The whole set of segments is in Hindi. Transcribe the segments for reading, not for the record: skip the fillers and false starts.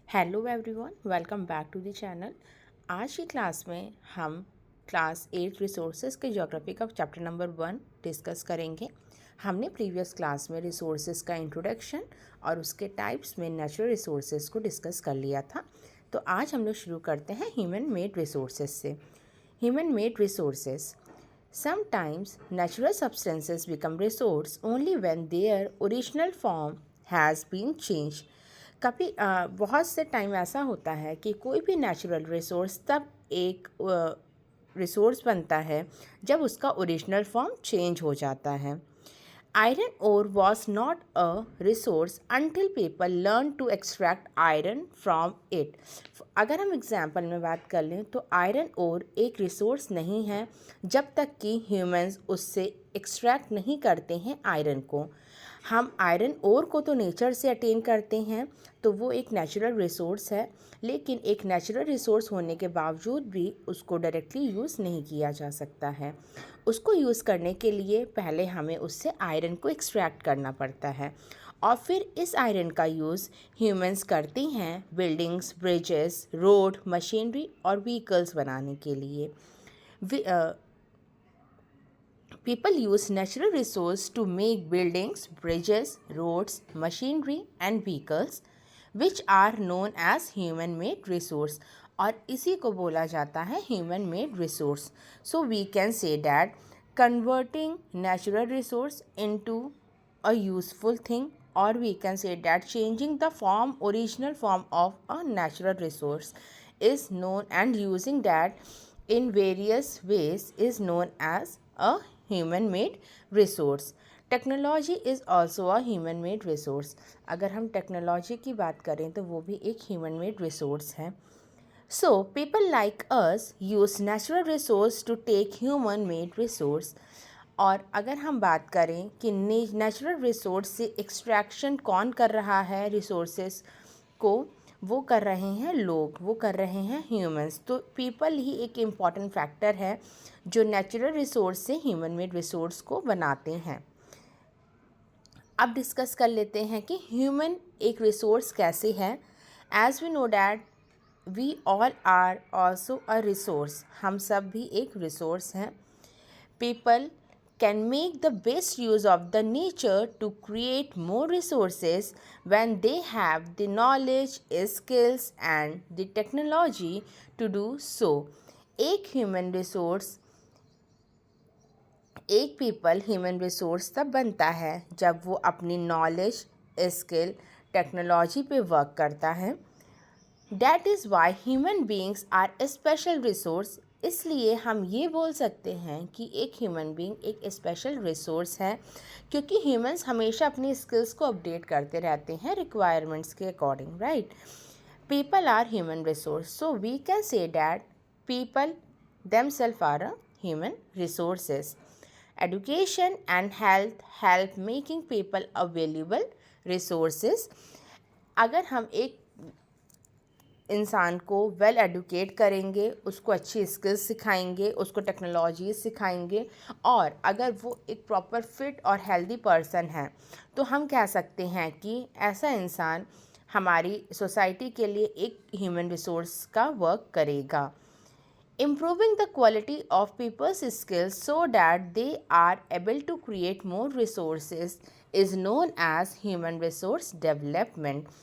Hello everyone, welcome back to the channel. आज की क्लास में हम क्लास 8 रिसोर्सेज के ज्योग्राफी का चैप्टर नंबर 1 डिस्कस करेंगे। हमने प्रीवियस क्लास में रिसोर्सेज का इंट्रोडक्शन और उसके टाइप्स में नेचुरल रिसोर्सेज को डिस्कस कर लिया था। तो आज हम लोग शुरू करते हैं ह्यूमन मेड रिसोर्सेज से। Human made resources Sometimes natural substances become resource only when their original form has been changed. कभी बहुत से टाइम ऐसा होता है कि कोई भी नेचुरल रिसोर्स तब एक रिसोर्स बनता है जब उसका ओरिजिनल फॉर्म चेंज हो जाता है। Iron ore was not a resource until people learned to extract iron from it. अगर हम एग्जाम्पल में बात कर लें तो आयरन ओर एक रिसोर्स नहीं है जब तक कि ह्यूमंस उससे एक्सट्रैक्ट नहीं करते हैं आयरन को। हम आयरन ओर को तो नेचर से अटेन करते हैं, तो वो एक नेचुरल रिसोर्स है, लेकिन एक नेचुरल रिसोर्स होने के बावजूद भी उसको डायरेक्टली यूज़ नहीं किया जा सकता है। उसको यूज़ करने के लिए पहले हमें उससे आयरन को एक्सट्रैक्ट करना पड़ता है और फिर इस आयरन का यूज़ ह्यूमंस करते हैं बिल्डिंग्स, ब्रिजेस, रोड, मशीनरी और व्हीकल्स बनाने के लिए। People use natural resources to make buildings, bridges, roads, machinery and vehicles which are known as human made resource, और इसी को बोला जाता है human made resource. So we can say that converting natural resource into a useful thing, or we can say that changing the original form of a natural resource is known, and using that in various ways is known as a human made resource. Technology is also a human made resource. अगर हम टेक्नोलॉजी की बात करें तो वो भी एक ह्यूमन मेड रिसोर्स है। So people like us use natural resource to take human made resource. और अगर हम बात करें कि नेचुरल रिसोर्स से एक्सट्रैक्शन कौन कर रहा है रिसोर्सेस को, वो कर रहे हैं लोग, वो कर रहे हैं ह्यूमंस। तो पीपल ही एक इम्पॉर्टेंट फैक्टर है जो नेचुरल रिसोर्स से ह्यूमन मेड रिसोर्स को बनाते हैं। अब डिस्कस कर लेते हैं कि ह्यूमन एक रिसोर्स कैसे है। As we know that we all are also a resource, हम सब भी एक रिसोर्स हैं। People can make the best use of the nature to create more resources when they have the knowledge, skills and the technology to do so. एक ह्यूमन रिसोर्स, एक पीपल ह्यूमन रिसोर्स तब बनता है जब वो अपनी नॉलेज, स्किल, टेक्नोलॉजी पे वर्क करता है। That is why human beings are a special resource. इसलिए हम ये बोल सकते हैं कि एक ह्यूमन बीइंग एक स्पेशल रिसोर्स है, क्योंकि ह्यूमंस हमेशा अपनी स्किल्स को अपडेट करते रहते हैं रिक्वायरमेंट्स के according, right. People are human resource, so we can say that people themselves are a human resources. Education and health help making people a valuable resources. अगर हम एक इंसान को वेल एडुकेट करेंगे, उसको अच्छी स्किल्स सिखाएंगे, उसको टेक्नोलॉजी सिखाएंगे, और अगर वो एक प्रॉपर फिट और हेल्दी पर्सन है, तो हम कह सकते हैं कि ऐसा इंसान हमारी सोसाइटी के लिए एक ह्यूमन रिसोर्स का वर्क करेगा। Improving the quality of people's skills so that they are able to create more resources is known as human resource development.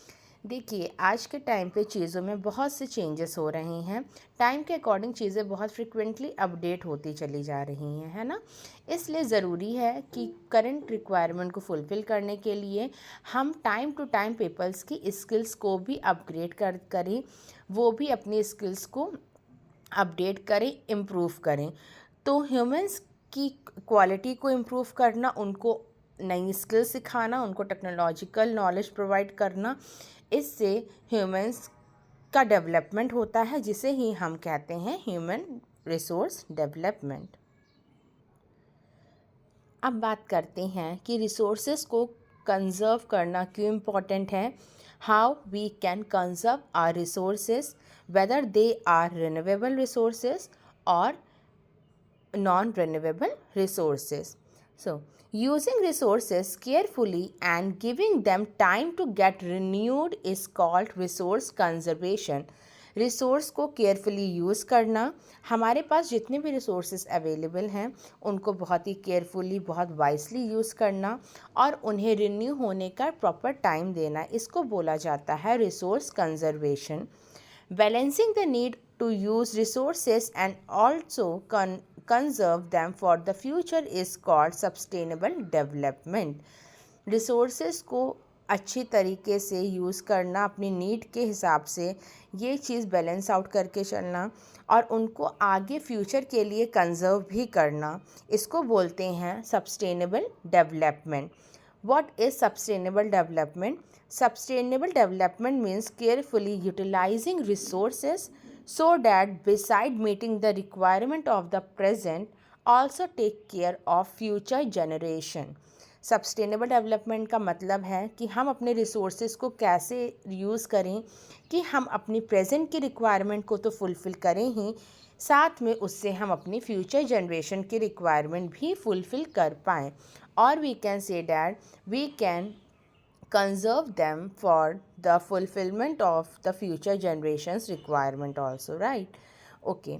देखिए, आज के टाइम पे चीज़ों में बहुत से चेंजेस हो रहे हैं। टाइम के अकॉर्डिंग चीज़ें बहुत फ्रिक्वेंटली अपडेट होती चली जा रही हैं, है ना। इसलिए ज़रूरी है कि करंट रिक्वायरमेंट को फुलफ़िल करने के लिए हम टाइम टू टाइम पीपल्स की स्किल्स को भी अपग्रेड करें, वो भी अपनी स्किल्स को अपडेट करें, इम्प्रूव करें। तो ह्यूमंस की क्वालिटी को इम्प्रूव करना, उनको नई स्किल सिखाना, उनको टेक्नोलॉजिकल नॉलेज प्रोवाइड करना, इससे ह्यूमंस का डेवलपमेंट होता है, जिसे ही हम कहते हैं ह्यूमन रिसोर्स डेवलपमेंट। अब बात करते हैं कि रिसोर्सेज को कंजर्व करना क्यों इम्पॉर्टेंट है। How we can conserve our resources, whether they are renewable resources or non-renewable resources. So Using resources carefully and giving them time to get renewed is called resource conservation. Resource को केयरफुली यूज़ करना, हमारे पास जितने भी रिसोर्सेज अवेलेबल हैं उनको बहुत ही केयरफुली, बहुत वाइसली यूज़ करना और उन्हें रिन्यू होने का प्रॉपर टाइम देना, इसको बोला जाता है resource conservation. Balancing the need to use resources and also conserve them for the future is called sustainable development. Resources को अच्छी तरीके से यूज़ करना, अपनी नीड के हिसाब से ये चीज़ बैलेंस आउट करके चलना और उनको आगे फ्यूचर के लिए कंजर्व भी करना, इसको बोलते हैं sustainable development. What is sustainable development? Sustainable development means carefully utilizing resources so that beside meeting the requirement of the present, also take care of future generation. Sustainable development का मतलब है कि हम अपने रिसोर्सेज को कैसे यूज़ करें कि हम अपनी प्रेजेंट की रिक्वायरमेंट को तो फुलफ़िल करें ही, साथ में उससे हम अपनी फ्यूचर जनरेशन की रिक्वायरमेंट भी फुलफ़िल कर पाएँ. और we can say that we can conserve them for the fulfillment of the future generations requirement also, right? Okay.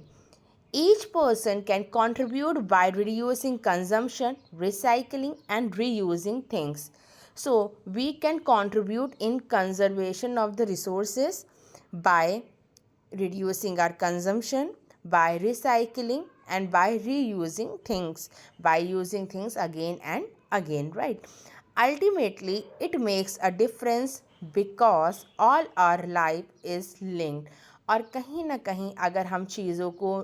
Each person can contribute by reducing consumption, recycling and reusing things. So we can contribute in conservation of the resources by reducing our consumption, by recycling and by reusing things, by using things again and again, right? Ultimately, it makes a difference because all our life is linked. और कहीं ना कहीं अगर हम चीज़ों को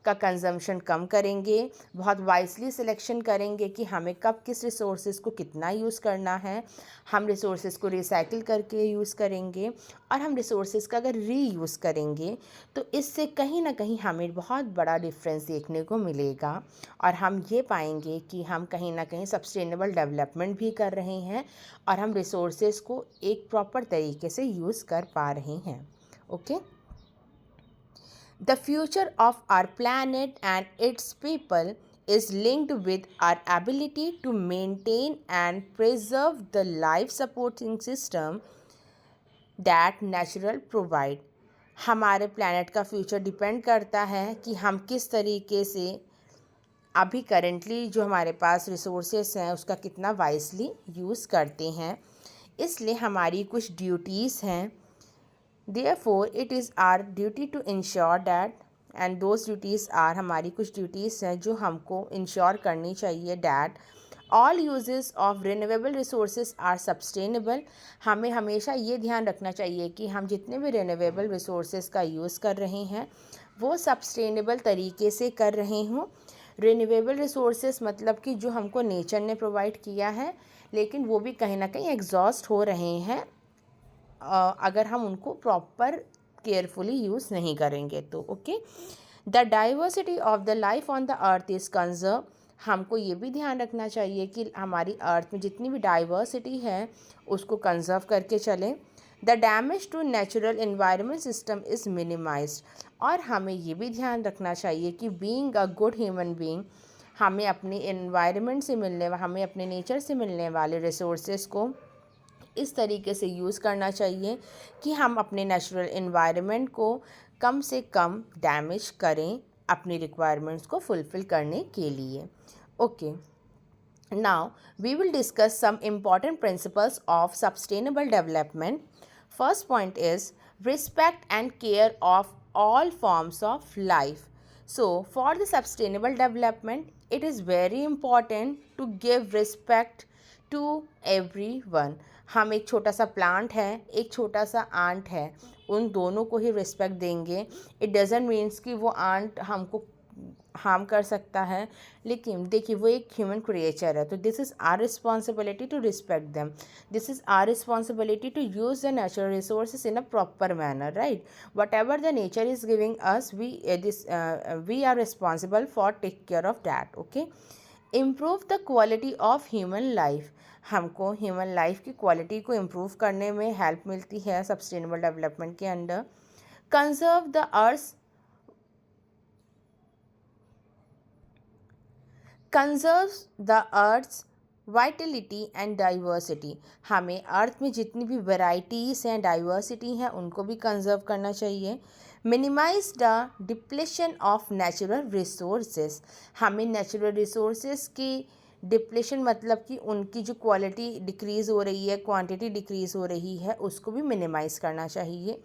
का कंजम्पशन कम करेंगे, बहुत वाइसली सिलेक्शन करेंगे कि हमें कब किस रिसोर्सेज को कितना यूज़ करना है, हम रिसोर्सेज को रिसाइकिल करके यूज़ करेंगे और हम रिसोर्सेज का अगर रीयूज़ करेंगे तो इससे कहीं ना कहीं हमें बहुत बड़ा डिफरेंस देखने को मिलेगा और हम ये पाएंगे कि हम कहीं ना कहीं सस्टेनेबल डेवलपमेंट भी कर रहे हैं और हम रिसोर्सेज को एक प्रॉपर तरीके से यूज़ कर पा रहे हैं. Okay. The future of our planet and its people is linked with our ability to maintain and preserve the life supporting system that natural provide. हमारे प्लैनेट का फ्यूचर डिपेंड करता है कि हम किस तरीके से अभी करेंटली जो हमारे पास रिसोर्सेस हैं उसका कितना वाइसली यूज़ करते हैं. इसलिए हमारी कुछ ड्यूटीज़ हैं. Therefore, it is our duty to ensure that, and those duties are हमारी कुछ ड्यूटीज़ हैं जो हमको इंश्योर करनी चाहिए that all uses of renewable resources are sustainable. हमें हमेशा ये ध्यान रखना चाहिए कि हम जितने भी renewable resources का यूज़ कर रहे हैं वो सस्टेनेबल तरीके से कर रहे हों. रिन्यूएबल रिसोर्सेज मतलब कि जो हमको नेचर ने प्रोवाइड किया है लेकिन वो भी कहीं ना कहीं एग्जॉस्ट हो रहे हैं अगर हम उनको प्रॉपर केयरफुली यूज़ नहीं करेंगे तो. Okay. The diversity of the life on the earth is conserve. हमको ये भी ध्यान रखना चाहिए कि हमारी अर्थ में जितनी भी डाइवर्सिटी है उसको कंजर्व करके चलें. The damage to natural environment system is minimized. और हमें ये भी ध्यान रखना चाहिए कि being a good human being हमें अपने एनवायरनमेंट से हमें अपने नेचर से मिलने वाले रिसोर्सेज को इस तरीके से यूज़ करना चाहिए कि हम अपने नेचुरल एनवायरनमेंट को कम से कम डैमेज करें अपनी रिक्वायरमेंट्स को फुलफ़िल करने के लिए. Okay. Now we will discuss some important principles of sustainable development. First point is respect and care of all forms of life. So for the sustainable development, it is very important to give respect to everyone. हम एक छोटा सा प्लांट है, एक छोटा सा आंट है, उन दोनों को ही रिस्पेक्ट देंगे. इट डजेंट मीन्स कि वो आंट हमको हार्म कर सकता है, लेकिन देखिए वो एक ह्यूमन क्रिएचर है तो this is our responsibility to respect them. This is our responsibility to use the natural resources in a proper manner, right. Whatever the nature is giving us we are responsible for take care of that. Okay. Improve the quality of human life. हमको ह्यूमन लाइफ की क्वालिटी को इम्प्रूव करने में हेल्प मिलती है सस्टेनेबल डेवलपमेंट के अंडर. Conserve the earth. Conserves the earth's Vitality and diversity, हमें अर्थ में जितनी भी वैराइटीज़ हैं, डाइवर्सिटी हैं, उनको भी कंजर्व करना चाहिए। Minimize the depletion of natural resources, हमें नेचुरल रिसोर्सेज की डिप्लेशन मतलब कि उनकी जो क्वालिटी डिक्रीज़ हो रही है, क्वांटिटी डिक्रीज़ हो रही है, उसको भी मिनिमाइज़ करना चाहिए।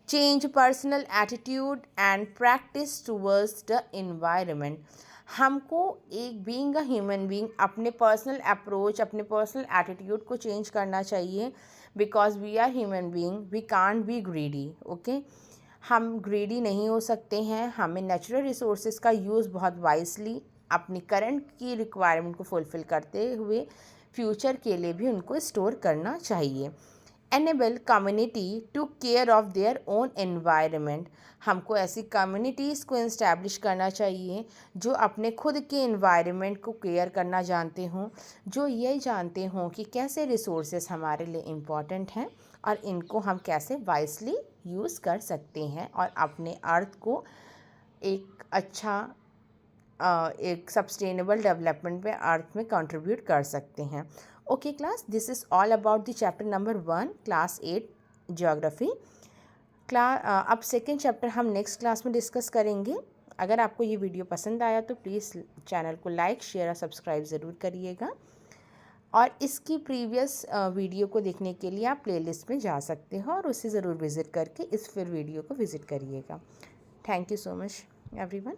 Change personal attitude and practice towards the environment, हमको एक बीइंग अ ह्यूमन बीइंग अपने पर्सनल अप्रोच, अपने पर्सनल एटीट्यूड को चेंज करना चाहिए, because we are human being, we can't be greedy. Okay, हम ग्रीडी नहीं हो सकते हैं, हमें नेचुरल रिसोर्सेज का यूज़ बहुत वाइजली अपनी करंट की रिक्वायरमेंट को फुलफ़िल करते हुए फ्यूचर के लिए भी उनको स्टोर करना चाहिए। Enable community to care of their own environment, हमको ऐसी कम्युनिटीज़ को इस्टेब्लिश करना चाहिए जो अपने खुद के एनवायरनमेंट को केयर करना जानते हों, जो ये जानते हों कि कैसे रिसोर्सेज हमारे लिए इम्पॉर्टेंट हैं और इनको हम कैसे वाइजली यूज़ कर सकते हैं और अपने अर्थ को एक अच्छा एक सस्टेनेबल डेवलपमेंट में अर्थ में कंट्रीब्यूट कर सकते हैं। Okay class, this is all about the chapter number 1 class 8 geography. अब सेकेंड चैप्टर हम नेक्स्ट क्लास में डिस्कस करेंगे। अगर आपको ये वीडियो पसंद आया तो प्लीज़ चैनल को लाइक, शेयर और सब्सक्राइब ज़रूर करिएगा, और इसकी प्रीवियस वीडियो को देखने के लिए आप प्लेलिस्ट में जा सकते हो और उसे ज़रूर विज़िट करके इस फिर वीडियो को विज़िट करिएगा। Thank you so much everyone.